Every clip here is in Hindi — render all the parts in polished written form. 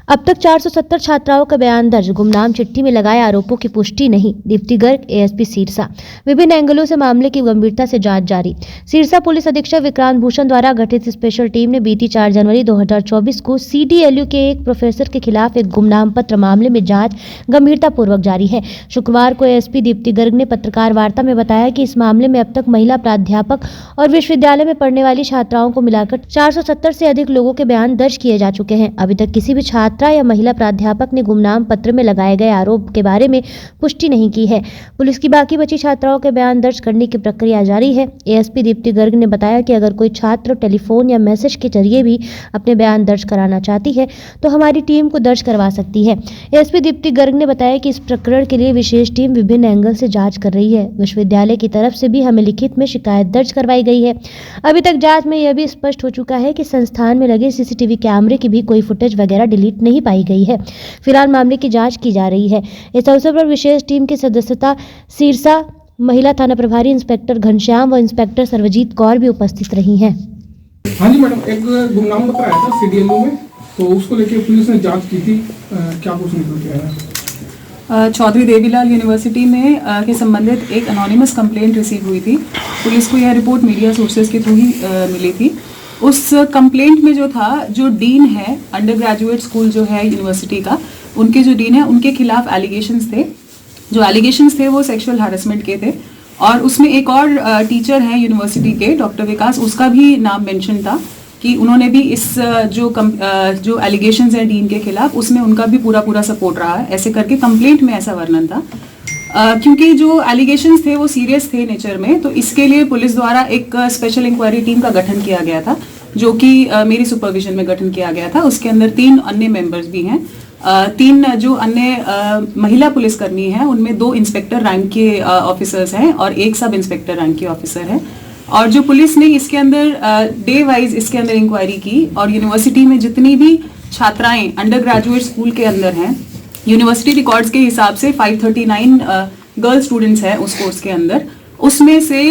अब तक 470 छात्राओं का बयान दर्ज, गुमनाम चिट्ठी में लगाए आरोपों की पुष्टि नहीं। दीप्ति गर्ग, एएसपी सिरसा। विभिन्न एंगलों से मामले की गंभीरता से जांच जारी। सिरसा पुलिस अधीक्षक विक्रांत भूषण द्वारा गठित स्पेशल टीम ने बीती 4 जनवरी 2024 को CDLU के एक प्रोफेसर के खिलाफ एक गुमनाम पत्र मामले में जांच गंभीरतापूर्वक जारी है। शुक्रवार को एएसपी दीप्ति गर्ग ने पत्रकार वार्ता में बताया कि इस मामले में अब तक महिला प्राध्यापक और विश्वविद्यालय में पढ़ने वाली छात्राओं को मिलाकर 470 से अधिक लोगों के बयान दर्ज किए जा चुके हैं। अभी तक किसी भी छात्रा या महिला प्राध्यापक ने गुमनाम पत्र में लगाए गए आरोप के बारे में पुष्टि नहीं की है। पुलिस की बाकी बची छात्राओं के बयान दर्ज करने की प्रक्रिया जारी है। एएसपी दीप्ति गर्ग ने बताया कि अगर कोई छात्र टेलीफोन या मैसेज के जरिए भी अपने बयान दर्ज कराना चाहती है तो हमारी टीम को दर्ज करवा सकती है। एएसपी दीप्ति गर्ग ने बताया कि इस प्रकरण के लिए विशेष टीम विभिन्न एंगल से जांच कर रही है। विश्वविद्यालय की तरफ से भी हमें लिखित में शिकायत दर्ज करवाई गई है। अभी तक जांच में यह भी स्पष्ट हो चुका है कि संस्थान में लगे CCTV कैमरे की भी कोई फुटेज वगैरह डिलीट नहीं पाई गई है। फिलहाल मामले की जांच की जा रही है। इस अवसर पर विशेष टीम की सदस्यता सिरसा महिला थाना प्रभारी इंस्पेक्टर घनश्याम व इंस्पेक्टर सर्वजीत कौर भी उपस्थित रही हैं। हाँ जी मैडम, एक गुमनाम पत्र आया था CDLU में, तो उसको लेकर पुलिस ने जांच की थी, क्या कुछ निकल के आया? चौधरी देवीलाल यूनिवर्सिटी में के संबंधित एक अनोनिमस कंप्लेंट रिसीव हुई थी। पुलिस को यह रिपोर्ट मीडिया सोर्सेज के थ्रू ही मिली थी। उस कंप्लेंट में जो था, जो डीन है अंडर ग्रेजुएट स्कूल जो है यूनिवर्सिटी का, उनके जो डीन है उनके खिलाफ एलिगेशंस थे। जो एलिगेशंस थे वो सेक्सुअल हैरेसमेंट के थे। और उसमें एक और टीचर हैं यूनिवर्सिटी के, डॉक्टर विकास, उसका भी नाम मेंशन था कि उन्होंने भी इस जो एलिगेशंस हैं डीन के खिलाफ, उसमें उनका भी पूरा सपोर्ट रहा है। ऐसे करके कंप्लेंट में ऐसा वर्णन था। क्योंकि जो एलिगेशंस थे वो सीरियस थे नेचर में, तो इसके लिए पुलिस द्वारा एक स्पेशल इंक्वायरी टीम का गठन किया गया था, जो कि मेरी सुपरविजन में गठन किया गया था। उसके अंदर 3 अन्य मेंबर्स भी हैं। 3 जो अन्य महिला पुलिसकर्मी हैं, उनमें 2 इंस्पेक्टर रैंक के ऑफिसर्स हैं और 1 सब इंस्पेक्टर रैंक के ऑफिसर है। और जो पुलिस ने इसके अंदर डे वाइज इसके अंदर इंक्वायरी की और यूनिवर्सिटी में जितनी भी छात्राएं अंडर ग्रेजुएट स्कूल के अंदर हैं, यूनिवर्सिटी रिकॉर्ड्स के हिसाब से 539 गर्ल स्टूडेंट्स हैं उस कोर्स के अंदर। उसमें से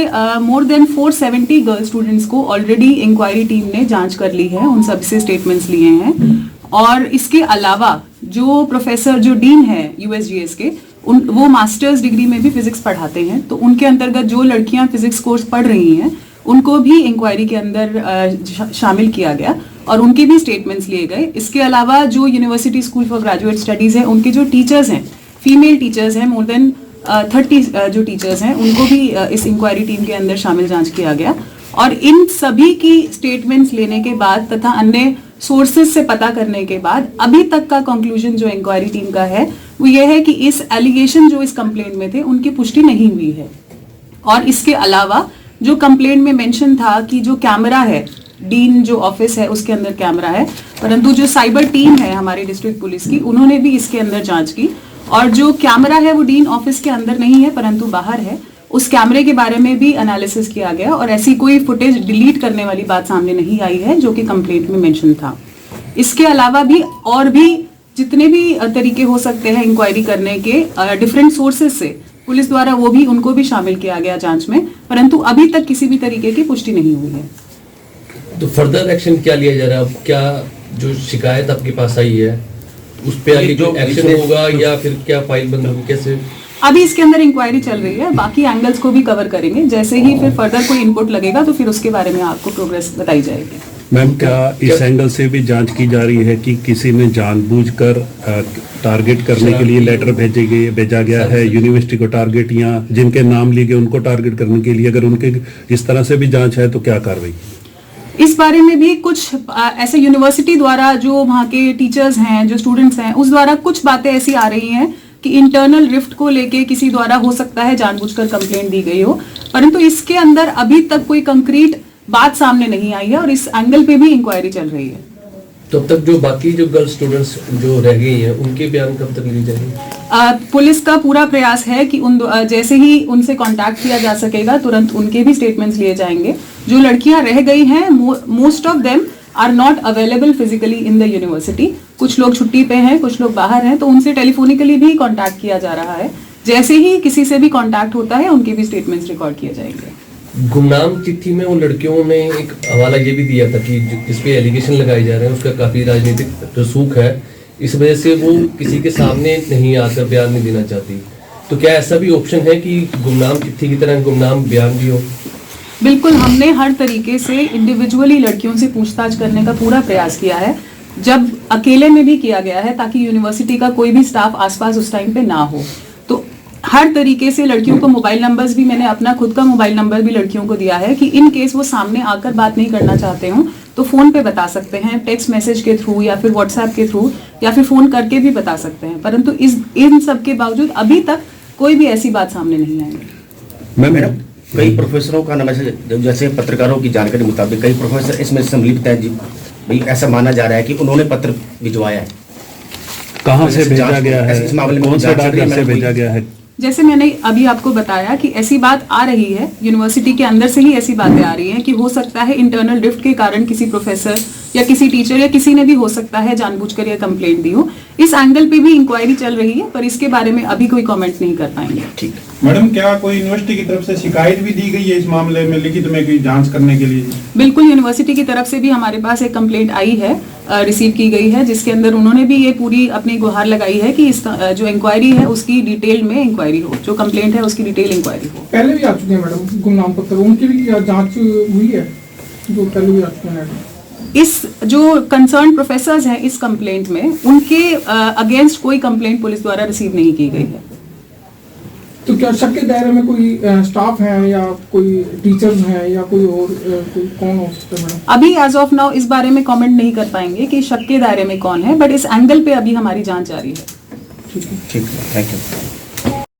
मोर देन 470 गर्ल स्टूडेंट्स को ऑलरेडी इंक्वायरी टीम ने जांच कर ली है, उन सबसे स्टेटमेंट्स लिए हैं। और इसके अलावा जो प्रोफेसर, जो डीन है USGS के, वो मास्टर्स डिग्री में भी फिजिक्स पढ़ाते हैं, तो उनके अंतर्गत जो लड़कियां फिजिक्स कोर्स पढ़ रही हैं उनको भी इंक्वायरी के अंदर शामिल किया गया और उनके भी स्टेटमेंट्स लिए गए। इसके अलावा जो university school for graduate studies है, उनके जो टीचर्स हैं, फीमेल टीचर्स हैं, मोर देन 30 जो टीचर्स हैं, उनको भी इस इंक्वायरी टीम के अंदर शामिल जांच किया गया। और इन सभी की स्टेटमेंट्स लेने के बाद तथा अन्य सोर्सेज से पता करने के बाद अभी तक का कंक्लूजन जो इंक्वायरी टीम का है वो ये है कि इस एलिगेशन जो इस कंप्लेंट में थे उनकी पुष्टि नहीं हुई है। और इसके अलावा जो कंप्लेंट में मेंशन था कि जो कैमरा है, डीन जो ऑफिस है उसके अंदर कैमरा है, परंतु जो साइबर टीम है हमारी डिस्ट्रिक्ट पुलिस की, उन्होंने भी इसके अंदर जांच की और जो कैमरा है वो डीन ऑफिस के अंदर नहीं है परंतु बाहर है। उस कैमरे के बारे में भी एनालिसिस किया गया और ऐसी कोई फुटेज डिलीट करने वाली बात सामने नहीं आई है जो कि कंप्लेंट में मेंशन था। इसके अलावा भी और भी जितने भी तरीके हो सकते हैं इंक्वायरी करने के डिफरेंट सोर्सेज से, पुलिस द्वारा वो भी उनको भी शामिल किया गया जांच में, परंतु अभी तक किसी भी तरीके की पुष्टि नहीं हुई है। तो फर्दर एक्शन क्या लिया जा रहा है? अब क्या जो शिकायत आपके पास आई है उस पे आगे जो एक्शन होगा या फिर क्या फाइल बंद होगी, कैसे? अभी इसके अंदर इंक्वायरी चल रही है, बाकी एंगल्स को भी कवर करेंगे। जैसे ही फिर फर्दर कोई इनपुट लगेगा तो फिर उसके बारे में आपको प्रोग्रेस बताई जाएगी। मैम, क्या इस एंगल से भी जांच की जा रही है कि किसी ने जानबूझकर टारगेट करने के लिए लेटर भेजा गया है यूनिवर्सिटी को टारगेट, या जिनके नाम लिए गए उनको टारगेट करने के लिए? अगर उनके इस तरह से भी जांच है तो क्या कार्रवाई? इस बारे में भी कुछ ऐसे यूनिवर्सिटी द्वारा, जो वहाँ के टीचर्स हैं, जो स्टूडेंट्स हैं, उस द्वारा कुछ बातें ऐसी आ रही हैं कि इंटरनल रिफ्ट को लेके किसी द्वारा हो सकता है जानबूझकर कंप्लेंट दी गई हो, परंतु इसके अंदर अभी तक कोई कंक्रीट बात सामने नहीं आई है और इस एंगल पे भी इंक्वायरी चल रही है। तो अब तक जो बाकी जो गर्ल स्टूडेंट्स जो रह गई हैं उनके बयान कब तक लिए जाएंगे? पुलिस का पूरा प्रयास है कि जैसे ही उनसे कांटेक्ट किया जा सकेगा तुरंत उनके भी स्टेटमेंट्स लिए जाएंगे। जो लड़कियां रह गई हैं, most of them are not available physically in the university. कुछ लोग छुट्टी पे हैं, कुछ लोग बाहर हैं, तो उनसे टेलीफोनिकली भी कांटेक्ट किया जा रहा है। जैसे ही किसी से भी कांटेक्ट होता है उनके भी स्टेटमेंट्स रिकॉर्ड किए जाएंगे। गुमनाम चिट्ठी में उन लड़कियों ने एक हवाला ये भी दिया था कि जिस पे एलिगेशन लगाए जा रहे हैं उसका काफी राजनीतिक रसूख है, इस वजह से वो किसी के सामने नहीं आकर बयान नहीं देना चाहती। तो क्या ऐसा भी ऑप्शन है कि गुमनाम चिट्ठी की तरह गुमनाम बयान भी हो? बिल्कुल, हमने हर तरीके से इंडिविजुअली लड़कियों से पूछताछ करने का पूरा प्रयास किया है, जब अकेले में भी किया गया है, ताकि यूनिवर्सिटी का कोई भी स्टाफ आसपास उस टाइम पे ना हो। तो हर तरीके से लड़कियों को मोबाइल नंबर्स भी, मैंने अपना खुद का मोबाइल नंबर भी लड़कियों को दिया है कि इन केस वो सामने आकर बात नहीं करना चाहते हो तो फोन पे बता सकते हैं, टेक्स्ट मैसेज के थ्रू या फिर व्हाट्सएप के थ्रू या फिर फोन करके भी बता सकते हैं। परंतु इन सब के बावजूद अभी तक कोई भी ऐसी बात सामने नहीं आई। मैडम, कई प्रोफेसरों का नाम ऐसे, जैसे पत्रकारों की जानकारी मुताबिक कई प्रोफेसर इसमें संलिप्त हैं जी, भाई ऐसा माना जा रहा है कि उन्होंने पत्र भिजवाया है। कहाँ से भेजा गया है, इस मामले में कौन से डाकघर से भेजा गया है? जैसे मैंने अभी आपको बताया कि ऐसी बात आ रही है, यूनिवर्सिटी के अंदर से ही ऐसी बातें आ रही हैं कि हो सकता है इंटरनल ड्रिफ्ट के कारण किसी प्रोफेसर या किसी टीचर या किसी ने भी हो सकता है जानबूझकर यह कंप्लेंट दी हो। इस एंगल पे भी इंक्वायरी चल रही है, पर इसके बारे में अभी कोई कमेंट नहीं कर पाएंगे। ठीक। मैडम, क्या कोई यूनिवर्सिटी की तरफ से शिकायत भी दी गई है इस मामले में लिखित में कोई जांच करने के लिए? बिल्कुल, यूनिवर्सिटी की तरफ से भी हमारे पास एक कंप्लेंट आई है, रिसीव की गई है, जिसके अंदर उन्होंने भी ये पूरी अपनी गुहार लगाई है कि इस जो इंक्वायरी है उसकी डिटेल में इंक्वायरी हो, जो कंप्लेंट है उसकी डिटेल इंक्वायरी हो। पहले भी आ चुके हैं मैडम गुमनाम पत्र, उनकी भी जांच हुई है जो पहले भी आ चुके हैं मैडम? इस जो कंसर्न प्रोफेसर्स हैं इस कंप्लेंट में, उनके अगेंस्ट कोई कंप्लेंट पुलिस द्वारा रिसीव नहीं की गई है। तो क्या शक के दायरे में कोई स्टाफ है या कोई टीचर्स हैं या कोई और कोई कौन हो सकता है मैडम? अभी एज ऑफ नाउ इस बारे में कमेंट नहीं कर पाएंगे कि शक के दायरे में कौन है, बट इस एंगल पे अभी हमारी जांच जारी है। ठीक है, थैंक यू।